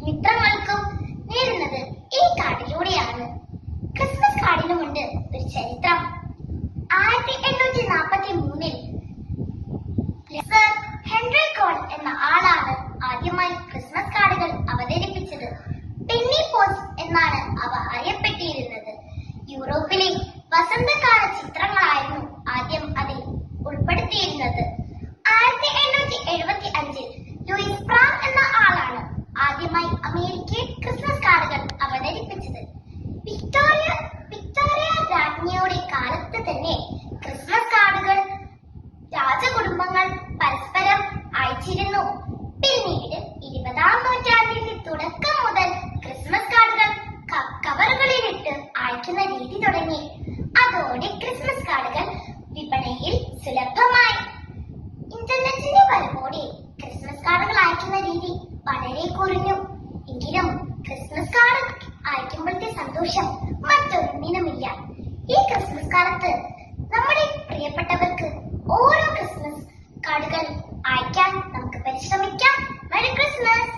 മിത്രങ്ങൾക്കും നേരുന്നത് ഈ കാർഡിലൂടെയാണ്. ക്രിസ്മസ് കാർഡിനുമുണ്ട് ഒരു ചരിത്രം. 1843 സർ ഹെൻറി കോൺ എന്ന ആളാണ് ആദ്യമായി ക്രിസ്മസ് കാർഡുകൾ അവതരിപ്പിച്ചത്. പെന്നി പോസ്റ്റ് എന്നാണ് അവ അറിയപ്പെട്ടിരുന്നത്. യൂറോപ്പിലെ വസന്തകാല ചിത്രങ്ങളായിരുന്നു ആദ്യം അതിൽ ഉൾപ്പെടുത്തിയിരുന്നത്. 1875 ലൂയിസ് പ്രാം എന്ന ആളാണ് ആദ്യമായി അമേരിക്കയിൽ ക്രിസ്മസ് കാർഡുകൾ അവതരിപ്പിച്ചത്. വിക്ടോറിയ രാജ്ഞിയുടെ കാലത്ത് തന്നെ ക്രിസ്മസ് കാർഡുകൾ രാജകുടുംബങ്ങൾ പരസ്പരം അയച്ചിരുന്നു. പിന്നീട് 20-ാം നൂറ്റാണ്ടിന്റെ തുടക്കം മുതൽ ക്രിസ്മസ് കാർഡുകൾ കവറുകളിലിട്ട് അയക്കുന്ന രീതി തുടങ്ങി. അതോടെ ക്രിസ്മസ് കാർഡുകൾ വിപണിയിൽ സുലഭമായി. ഇന്റർനെറ്റിന്റെ വരവോടെ ക്രിസ്മസ് കാർഡുകൾ അയക്കുന്ന രീതി വളരെ കുറഞ്ഞു. എങ്കിലും ക്രിസ്മസ് കാർഡ് അയക്കുമ്പോഴത്തെ സന്തോഷം മറ്റൊന്നിനുമില്ല. ഈ ക്രിസ്മസ് കാലത്ത് നമ്മുടെ പ്രിയപ്പെട്ടവർക്ക് ഓരോ ക്രിസ്മസ് കാർഡുകൾ അയക്കാൻ നമുക്ക് പരിശ്രമിക്കാം. Merry Christmas.